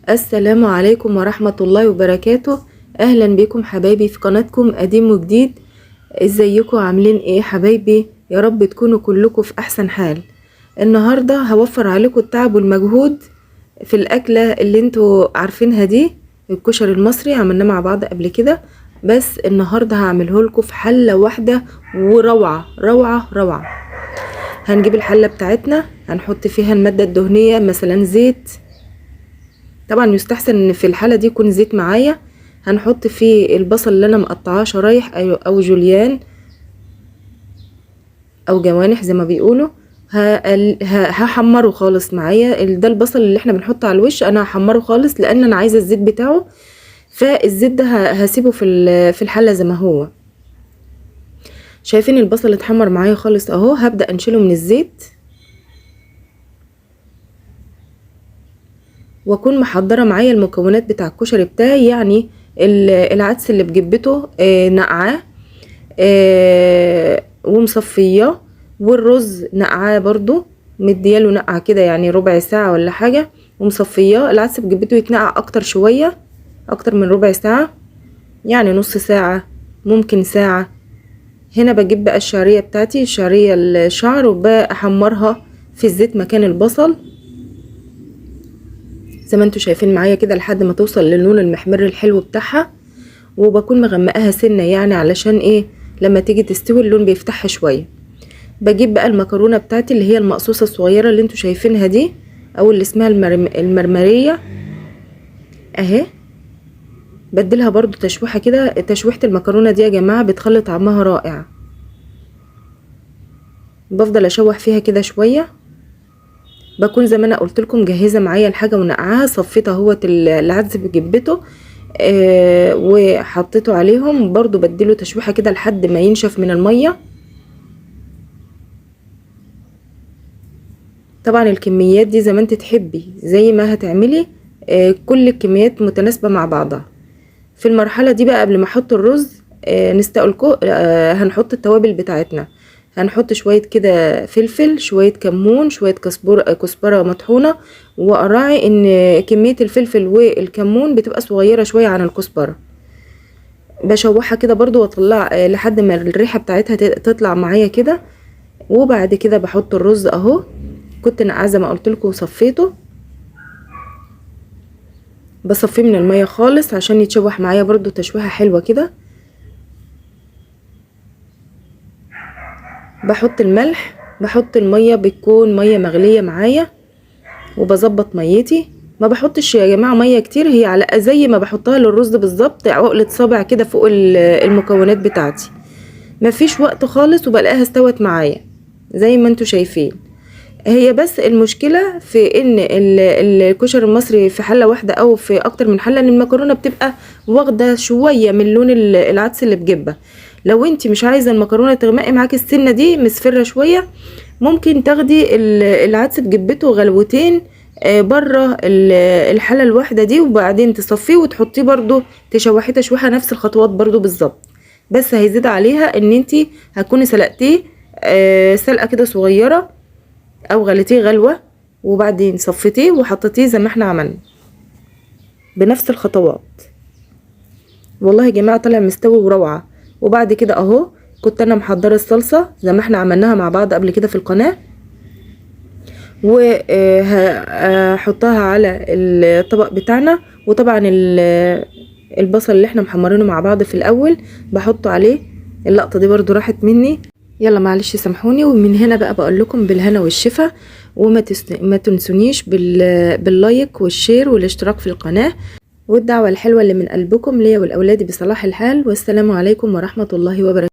السلام عليكم ورحمة الله وبركاته. اهلا بكم حبايبي في قناتكم قديم وجديد. ازيكم عاملين ايه حبايبي؟ يا رب تكونوا كلكم في احسن حال. النهاردة هوفر عليكم التعب والمجهود في الاكلة اللي انتوا عارفينها دي، الكشري المصري. عملناه مع بعض قبل كده، بس النهاردة هعمله لكم في حلة واحدة وروعة روعة روعة. هنجيب الحلة بتاعتنا، هنحط فيها المادة الدهنية مثلا زيت. طبعا يستحسن ان في الحالة دي يكون زيت معايا. هنحط فيه البصل اللي انا مقطعاه شرايح او جوليان او جوانح زي ما بيقولوا. هحمره خالص معايا. ده البصل اللي احنا بنحطه على الوش، انا هحمره خالص لان انا عايزه الزيت بتاعه. فالزيت ده هسيبه في الحله زي ما هو. شايفين البصل اتحمر معايا خالص اهو. هبدا انشله من الزيت واكون محضره معايا المكونات بتاع الكشري بتاعي. يعني العدس اللي بجبته نقعاه ومصفيه، والرز نقعاه برضو مدياله نقعه كده يعني ربع ساعه ولا حاجه ومصفيه. العدس بجبته يتنقع اكتر شويه، اكتر من ربع ساعه، يعني نص ساعه ممكن ساعه. هنا بجيب بقى الشعريه بتاعتي، الشعريه الشعر، وبحمرها في الزيت مكان البصل زي ما انتوا شايفين معايا كده لحد ما توصل للون المحمر الحلو بتاعها. وبكون مغمقاها سنه يعني علشان ايه؟ لما تيجي تستوي اللون بيفتحها شويه. بجيب بقى المكرونه بتاعتي اللي هي المقصوصه الصغيره اللي انتوا شايفينها دي، او اللي اسمها المرمريه اهي. بديلها برضو تشويحه كده. تشويحه المكرونه دي يا جماعه بتخلي طعمها رائع. بفضل اشوح فيها كده شويه. بكون زي ما انا قلت لكم مجهزه معايا الحاجه ونقعاها. صفيت اهوت العدس بجبته وحطيته عليهم. برضو بديله تشويحه كده لحد ما ينشف من الميه. طبعا الكميات دي زي ما انت تحبي زي ما هتعملي. كل الكميات متناسبه مع بعضها. في المرحله دي بقى قبل ما احط الرز نستقلكم هنحط التوابل بتاعتنا. هنحط شويه كده فلفل، شويه كمون، شويه كزبره مطحونه. واراعي ان كميه الفلفل والكمون بتبقى صغيره شويه عن الكزبره. بشوحها كده برضو واطلع لحد ما الريحه بتاعتها تطلع معايا كده. وبعد كده بحط الرز اهو. كنت نقعاه زي ما قلت لكم وصفيته. بصفيه من الميه خالص عشان يتشوح معايا برضو تشويحه حلوه كده. بحط الملح، بحط الميه بتكون ميه مغليه معايا، وبظبط ميتي. ما بحطش يا جماعه ميه كتير، هي على زي ما بحطها للرز بالظبط، عقله صابع كده فوق المكونات بتاعتي. مفيش وقت خالص وبلاقيها استوت معايا زي ما انتوا شايفين. هي بس المشكله في ان الكشري المصري في حله واحده او في اكتر من حله، ان المكرونه بتبقى واخده شويه من لون العدس اللي بجبه. لو انت مش عايزه المكرونه تغمقي معاكي السنه دي مصفره شويه، ممكن تاخدي العدس بجبته غلوتين بره الحله الواحده دي، وبعدين تصفيه وتحطيه برضو تشوحيه تشويحه نفس الخطوات برضو بالظبط. بس هيزيد عليها ان انت هتكوني سلقتيه سلقه كده صغيره، او غليتيه غلوه وبعدين صفيتيه وحطيتيه زي ما احنا عملنا بنفس الخطوات. والله يا جماعه طلع مستوي وروعه. وبعد كده اهو كنت انا محضره الصلصه زي ما احنا عملناها مع بعض قبل كده في القناه، وهحطها على الطبق بتاعنا. وطبعا البصل اللي احنا محمرينه مع بعض في الاول بحطه عليه. اللقطه دي برضو راحت مني، يلا معلش سامحوني. ومن هنا بقى بقول لكم بالهنا والشفا. وما تنسونيش باللايك والشير والاشتراك في القناه، والدعوه الحلوه اللي من قلبكم ليا ولاولادي بصلاح الحال. والسلام عليكم ورحمه الله وبركاته.